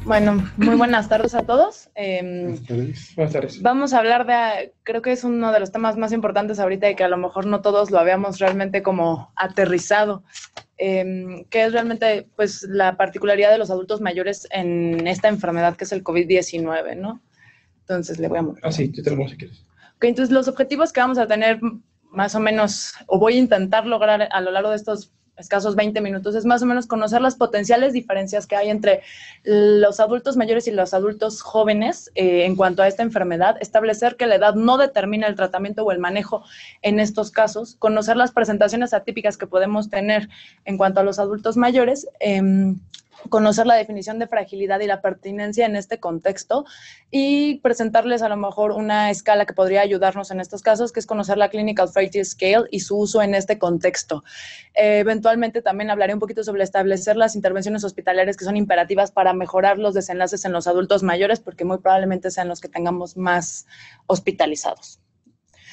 Bueno, muy buenas tardes a todos. Buenas tardes. Buenas tardes. Vamos a hablar creo que es uno de los temas más importantes ahorita y que a lo mejor no todos lo habíamos realmente como aterrizado, que es realmente pues la particularidad de los adultos mayores en esta enfermedad que es el COVID-19, ¿no? Entonces le voy a mostrar. Sí, yo te lo muestro si quieres. Ok, entonces los objetivos que vamos a tener más o menos, o voy a intentar lograr a lo largo de estos escasos 20 minutos, es más o menos conocer las potenciales diferencias que hay entre los adultos mayores y los adultos jóvenes en cuanto a esta enfermedad, establecer que la edad no determina el tratamiento o el manejo en estos casos, conocer las presentaciones atípicas que podemos tener en cuanto a los adultos mayores, conocer la definición de fragilidad y la pertinencia en este contexto y presentarles a lo mejor una escala que podría ayudarnos en estos casos, que es conocer la Clinical Frailty Scale y su uso en este contexto. Eventualmente también hablaré un poquito sobre establecer las intervenciones hospitalarias que son imperativas para mejorar los desenlaces en los adultos mayores, porque muy probablemente sean los que tengamos más hospitalizados.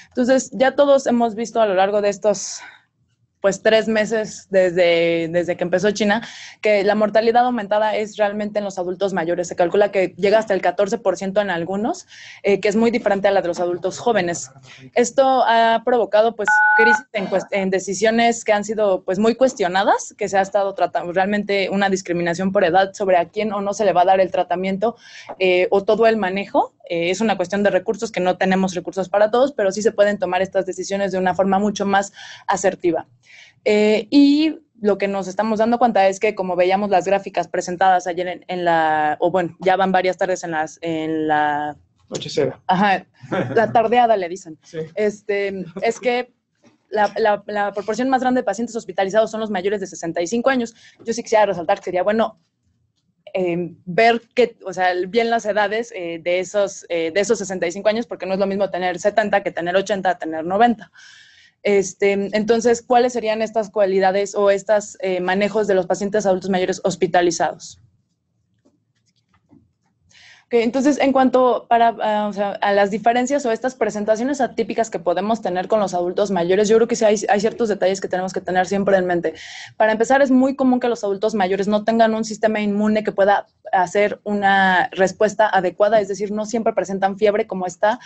Entonces, ya todos hemos visto a lo largo de estos 3 meses desde que empezó China, que la mortalidad aumentada es realmente en los adultos mayores. Se calcula que llega hasta el 14% en algunos, que es muy diferente a la de los adultos jóvenes. Esto ha provocado pues crisis en decisiones que han sido pues muy cuestionadas, que se ha estado tratando realmente una discriminación por edad sobre a quién o no se le va a dar el tratamiento o todo el manejo. Es una cuestión de recursos, que no tenemos recursos para todos, pero sí se pueden tomar estas decisiones de una forma mucho más asertiva. Y lo que nos estamos dando cuenta es que, como veíamos las gráficas presentadas ayer ya van varias tardes en la Nochecera. Ajá, la tardeada le dicen. Sí. Es que la proporción más grande de pacientes hospitalizados son los mayores de 65 años. Yo sí quisiera resaltar que sería bueno ver bien las edades de esos 65 años, porque no es lo mismo tener 70 que tener 80, tener 90. Entonces, ¿cuáles serían estas cualidades o estos manejos de los pacientes adultos mayores hospitalizados? Okay, entonces, en cuanto a las diferencias o estas presentaciones atípicas que podemos tener con los adultos mayores, yo creo que sí hay ciertos detalles que tenemos que tener siempre en mente. Para empezar, es muy común que los adultos mayores no tengan un sistema inmune que pueda hacer una respuesta adecuada, es decir, no siempre presentan fiebre como está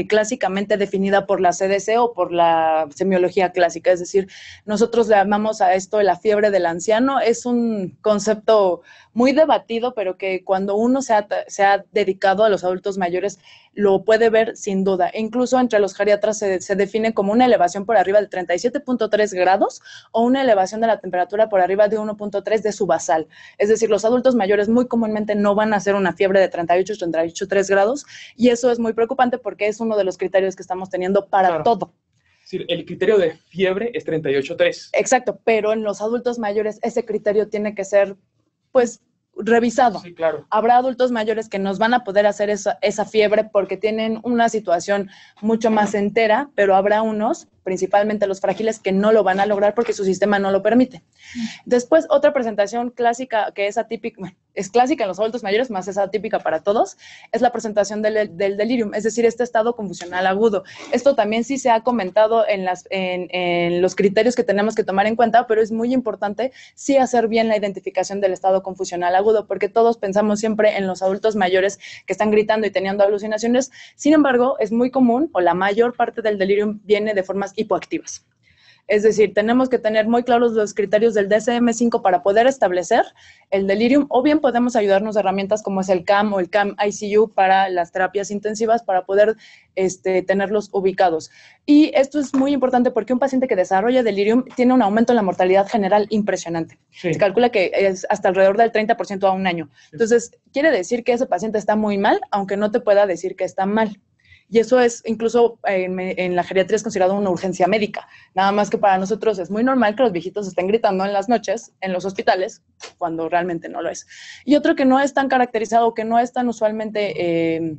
clásicamente definida por la CDC o por la semiología clásica. Es decir, nosotros le llamamos a esto la fiebre del anciano. Es un concepto muy debatido, pero que cuando uno se ha dedicado a los adultos mayores lo puede ver sin duda. E incluso entre los geriatras se define como una elevación por arriba de 37.3 grados o una elevación de la temperatura por arriba de 1.3 de su basal. Es decir, los adultos mayores muy comúnmente no van a hacer una fiebre de 38-38.3 grados, y eso es muy preocupante porque es uno de los criterios que estamos teniendo para todo. Sí, el criterio de fiebre es 38.3. Exacto, pero en los adultos mayores ese criterio tiene que ser, pues, revisado. Sí, claro. Habrá adultos mayores que nos van a poder hacer esa fiebre porque tienen una situación mucho más entera, pero habrá unos, principalmente los frágiles, que no lo van a lograr porque su sistema no lo permite. Después, otra presentación clásica que es atípica, bueno, es clásica en los adultos mayores, más es atípica para todos, es la presentación del delirium, es decir, este estado confusional agudo. Esto también sí se ha comentado en los criterios que tenemos que tomar en cuenta, pero es muy importante sí hacer bien la identificación del estado confusional agudo, porque todos pensamos siempre en los adultos mayores que están gritando y teniendo alucinaciones. Sin embargo, es muy común, o la mayor parte del delirium viene de formas hipoactivas. Es decir, tenemos que tener muy claros los criterios del DSM-5 para poder establecer el delirium, o bien podemos ayudarnos de herramientas como es el CAM o el CAM ICU para las terapias intensivas para poder tenerlos ubicados. Y esto es muy importante porque un paciente que desarrolla delirium tiene un aumento en la mortalidad general impresionante. Sí. Se calcula que es hasta alrededor del 30% a un año. Entonces, quiere decir que ese paciente está muy mal, aunque no te pueda decir que está mal. Y eso es, incluso en la geriatría es considerado una urgencia médica. Nada más que para nosotros es muy normal que los viejitos estén gritando en las noches en los hospitales, cuando realmente no lo es. Y otro que no es tan caracterizado, que no es tan usualmente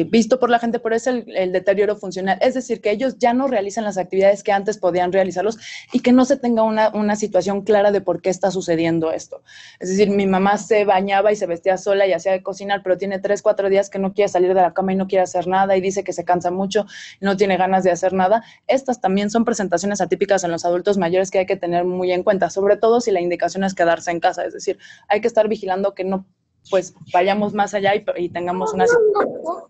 visto por la gente, pero es el deterioro funcional. Es decir, que ellos ya no realizan las actividades que antes podían realizarlos y que no se tenga una situación clara de por qué está sucediendo esto. Es decir, mi mamá se bañaba y se vestía sola y hacía de cocinar, pero tiene 3, 4 días que no quiere salir de la cama y no quiere hacer nada y dice que se cansa mucho y no tiene ganas de hacer nada. Estas también son presentaciones atípicas en los adultos mayores que hay que tener muy en cuenta, sobre todo si la indicación es quedarse en casa. Es decir, hay que estar vigilando que no pues vayamos más allá y tengamos una situación.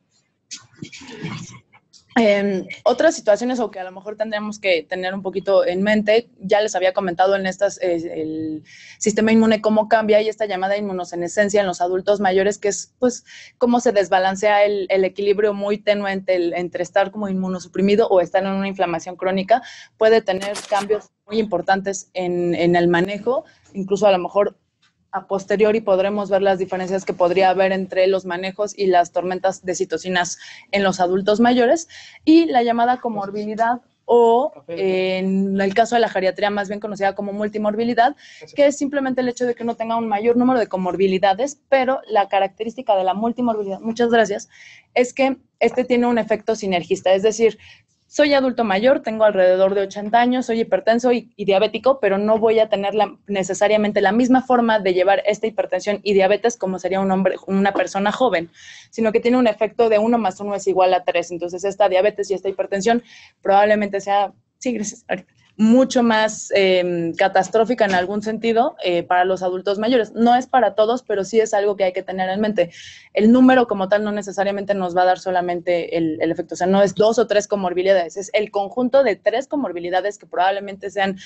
Otras situaciones o que a lo mejor tendríamos que tener un poquito en mente, ya les había comentado en estas, el sistema inmune cómo cambia y esta llamada inmunosenescencia en los adultos mayores, que es pues cómo se desbalancea el equilibrio muy tenue entre estar como inmunosuprimido o estar en una inflamación crónica, puede tener cambios muy importantes en el manejo, incluso a lo mejor a posteriori podremos ver las diferencias que podría haber entre los manejos y las tormentas de citocinas en los adultos mayores y la llamada comorbilidad o en el caso de la geriatría más bien conocida como multimorbilidad, que es simplemente el hecho de que uno tenga un mayor número de comorbilidades, pero la característica de la multimorbilidad, muchas gracias, es que este tiene un efecto sinergista, es decir, soy adulto mayor, tengo alrededor de 80 años, soy hipertenso y diabético, pero no voy a tener necesariamente la misma forma de llevar esta hipertensión y diabetes como sería una persona joven, sino que tiene un efecto de 1 más 1 es igual a 3. Entonces, esta diabetes y esta hipertensión probablemente sea, sí, gracias, mucho más catastrófica en algún sentido para los adultos mayores. No es para todos, pero sí es algo que hay que tener en mente. El número como tal no necesariamente nos va a dar solamente el efecto, o sea, no es 2 o 3 comorbilidades, es el conjunto de 3 comorbilidades que probablemente sean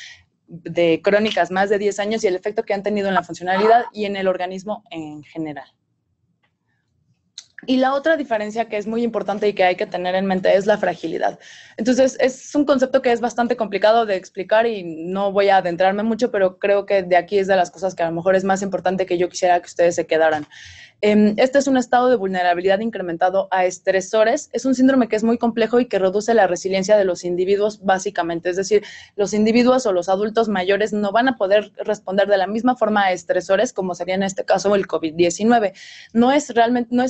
de crónicas más de 10 años y el efecto que han tenido en la funcionalidad y en el organismo en general. Y la otra diferencia que es muy importante y que hay que tener en mente es la fragilidad. Entonces, es un concepto que es bastante complicado de explicar y no voy a adentrarme mucho, pero creo que de aquí es de las cosas que a lo mejor es más importante que yo quisiera que ustedes se quedaran. Este es un estado de vulnerabilidad incrementado a estresores. Es un síndrome que es muy complejo y que reduce la resiliencia de los individuos básicamente. Es decir, los individuos o los adultos mayores no van a poder responder de la misma forma a estresores como sería en este caso el COVID-19. No es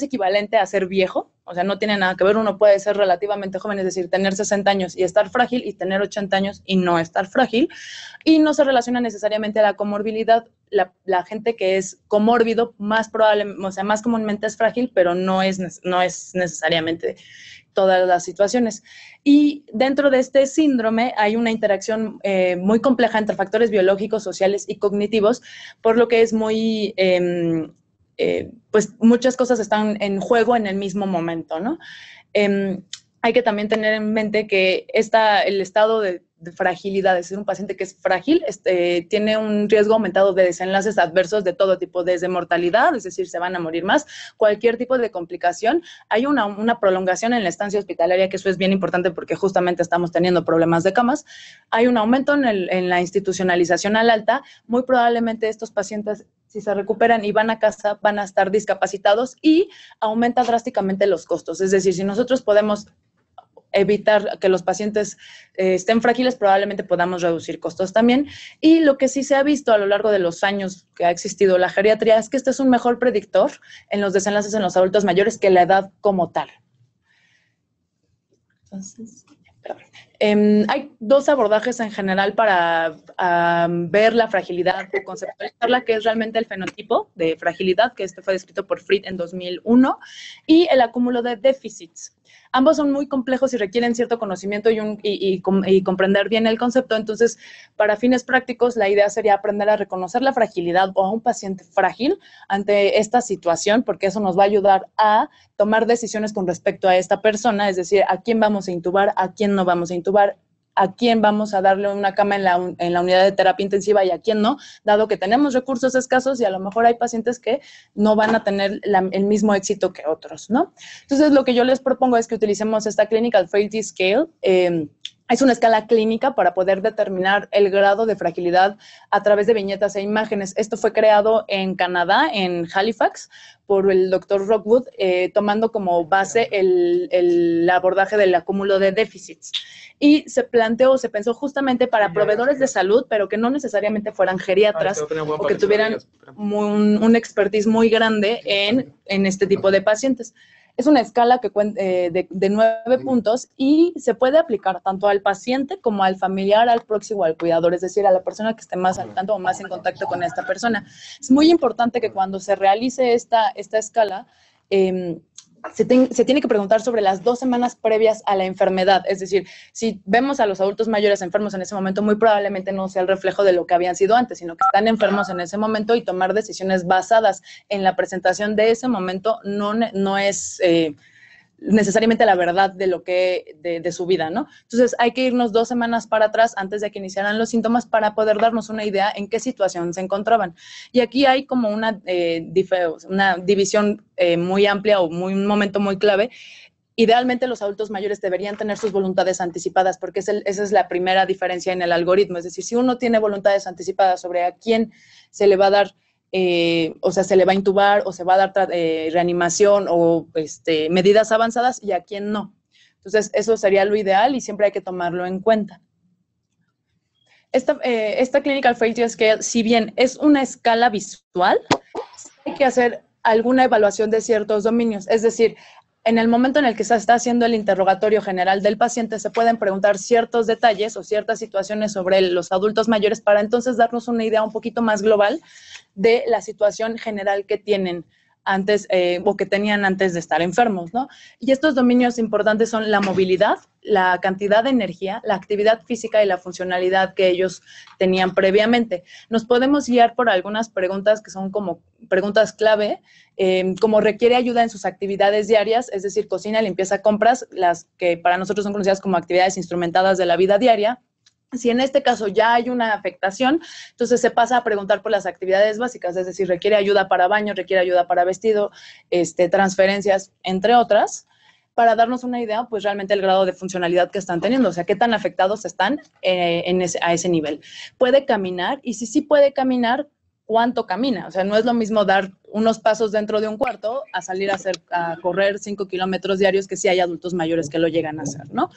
equivalente a ser viejo, o sea, no tiene nada que ver. Uno puede ser relativamente joven, es decir, tener 60 años y estar frágil y tener 80 años y no estar frágil. Y no se relaciona necesariamente a la comorbilidad. La gente que es comórbido más probablemente, o sea, más comúnmente es frágil, pero no es necesariamente todas las situaciones. Y dentro de este síndrome hay una interacción muy compleja entre factores biológicos, sociales y cognitivos, por lo que es muy, pues muchas cosas están en juego en el mismo momento, ¿no? Hay que también tener en mente que el estado de fragilidad, es decir, un paciente que es frágil, tiene un riesgo aumentado de desenlaces adversos de todo tipo, desde mortalidad, es decir, se van a morir más, cualquier tipo de complicación. Hay una prolongación en la estancia hospitalaria, que eso es bien importante porque justamente estamos teniendo problemas de camas. Hay un aumento en la institucionalización al alta. Muy probablemente estos pacientes, si se recuperan y van a casa, van a estar discapacitados y aumenta drásticamente los costos. Es decir, si nosotros podemos evitar que los pacientes estén frágiles, probablemente podamos reducir costos también. Y lo que sí se ha visto a lo largo de los años que ha existido la geriatría es que este es un mejor predictor en los desenlaces en los adultos mayores que la edad como tal. Entonces, hay 2 abordajes en general para ver la fragilidad o conceptualizarla, que es realmente el fenotipo de fragilidad, que fue descrito por Fried en 2001, y el acúmulo de déficits. Ambos son muy complejos y requieren cierto conocimiento y comprender bien el concepto. Entonces, para fines prácticos, la idea sería aprender a reconocer la fragilidad o a un paciente frágil ante esta situación, porque eso nos va a ayudar a tomar decisiones con respecto a esta persona, es decir, a quién vamos a intubar, a quién no vamos a intubar, a quién vamos a darle una cama en la unidad de terapia intensiva y a quién no, dado que tenemos recursos escasos y a lo mejor hay pacientes que no van a tener el mismo éxito que otros, ¿no? Entonces, lo que yo les propongo es que utilicemos esta Clinical Frailty Scale. Es una escala clínica para poder determinar el grado de fragilidad a través de viñetas e imágenes. Esto fue creado en Canadá, en Halifax, por el doctor Rockwood, tomando como base el abordaje del acúmulo de déficits. Y se pensó justamente para proveedores de salud, pero que no necesariamente fueran geriatras o que tuvieran un expertise muy grande en este tipo de pacientes. Es una escala que de 9 puntos y se puede aplicar tanto al paciente como al familiar, al próximo, al cuidador, es decir, a la persona que esté más al tanto o más en contacto con esta persona. Es muy importante que cuando se realice esta escala, se tiene que preguntar sobre las 2 semanas previas a la enfermedad. Es decir, si vemos a los adultos mayores enfermos en ese momento, muy probablemente no sea el reflejo de lo que habían sido antes, sino que están enfermos en ese momento y tomar decisiones basadas en la presentación de ese momento no es necesariamente la verdad de lo que de su vida, ¿no? Entonces hay que irnos 2 semanas para atrás antes de que iniciaran los síntomas para poder darnos una idea en qué situación se encontraban. Y aquí hay como una división muy amplia o un momento muy clave. Idealmente los adultos mayores deberían tener sus voluntades anticipadas porque esa es la primera diferencia en el algoritmo. Es decir, si uno tiene voluntades anticipadas sobre a quién se le va a dar o sea, se le va a intubar o se va a dar reanimación o medidas avanzadas y a quién no. Entonces, eso sería lo ideal y siempre hay que tomarlo en cuenta. Esta Clinical Frailty Scale, si bien es una escala visual, hay que hacer alguna evaluación de ciertos dominios. Es decir, en el momento en el que se está haciendo el interrogatorio general del paciente, se pueden preguntar ciertos detalles o ciertas situaciones sobre los adultos mayores para entonces darnos una idea un poquito más global de la situación general que tienen antes o que tenían antes de estar enfermos, ¿no? Y estos dominios importantes son la movilidad, la cantidad de energía, la actividad física y la funcionalidad que ellos tenían previamente. Nos podemos guiar por algunas preguntas que son como preguntas clave, como requiere ayuda en sus actividades diarias, es decir, cocina, limpieza, compras, las que para nosotros son conocidas como actividades instrumentadas de la vida diaria. Si en este caso ya hay una afectación, entonces se pasa a preguntar por las actividades básicas, es decir, requiere ayuda para baño, requiere ayuda para vestido, transferencias, entre otras, para darnos una idea, pues realmente el grado de funcionalidad que están teniendo, o sea, qué tan afectados están a ese nivel. Puede caminar, y si sí puede caminar, ¿cuánto camina? O sea, no es lo mismo dar unos pasos dentro de un cuarto a salir a correr 5 kilómetros diarios, que sí hay adultos mayores que lo llegan a hacer, ¿no?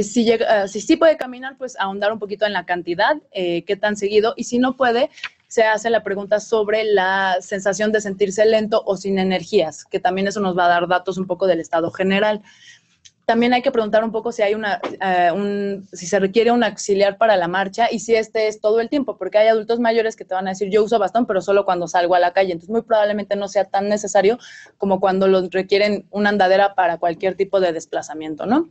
Si sí puede caminar, pues ahondar un poquito en la cantidad, qué tan seguido, y si no puede, se hace la pregunta sobre la sensación de sentirse lento o sin energías, que también eso nos va a dar datos un poco del estado general. También hay que preguntar un poco si hay si se requiere un auxiliar para la marcha y si es todo el tiempo, porque hay adultos mayores que te van a decir, yo uso bastón, pero solo cuando salgo a la calle. Entonces, muy probablemente no sea tan necesario como cuando requieren una andadera para cualquier tipo de desplazamiento, ¿no?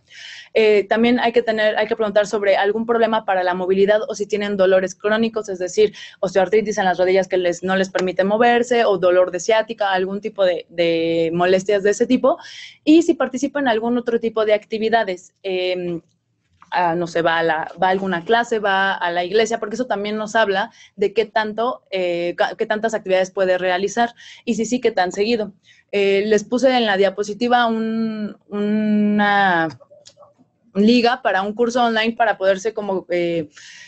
También hay que preguntar sobre algún problema para la movilidad o si tienen dolores crónicos, es decir, osteoartritis en las rodillas que no les permite moverse o dolor de ciática, algún tipo de molestias de ese tipo. Y si participan en algún otro tipo de actividades, no sé, va a alguna clase, va a la iglesia, porque eso también nos habla de qué tantas actividades puede realizar y si sí, qué tan seguido. Les puse en la diapositiva una liga para un curso online para poderse como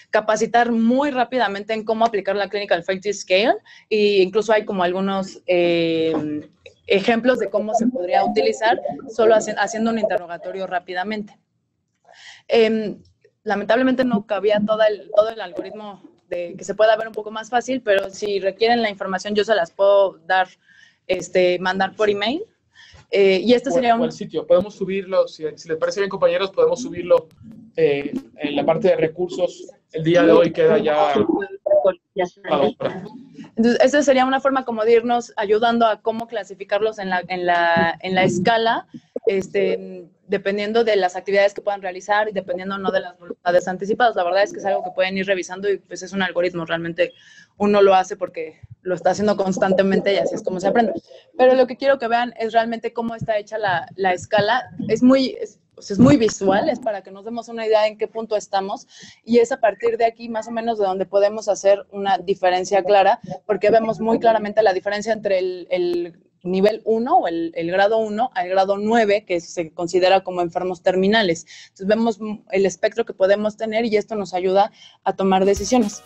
capacitar muy rápidamente en cómo aplicar la Clinical Frailty Scale, e incluso hay como algunos ejemplos de cómo se podría utilizar solo haciendo un interrogatorio rápidamente. Lamentablemente no cabía todo el algoritmo que se pueda ver un poco más fácil, pero si requieren la información yo se las puedo dar, mandar por email. Y este sería el sitio. Podemos subirlo, si les parece bien, compañeros, podemos subirlo en la parte de recursos. El día de hoy queda ya. Entonces, esa sería una forma como de irnos ayudando a cómo clasificarlos en la escala, dependiendo de las actividades que puedan realizar y dependiendo no de las voluntades anticipadas. La verdad es que es algo que pueden ir revisando y pues es un algoritmo, realmente uno lo hace porque lo está haciendo constantemente y así es como se aprende. Pero lo que quiero que vean es realmente cómo está hecha la escala. Es muy visual, es para que nos demos una idea en qué punto estamos y es a partir de aquí más o menos de donde podemos hacer una diferencia clara, porque vemos muy claramente la diferencia entre el nivel 1 o el grado 1 al grado 9, que se considera como enfermos terminales. Entonces vemos el espectro que podemos tener y esto nos ayuda a tomar decisiones.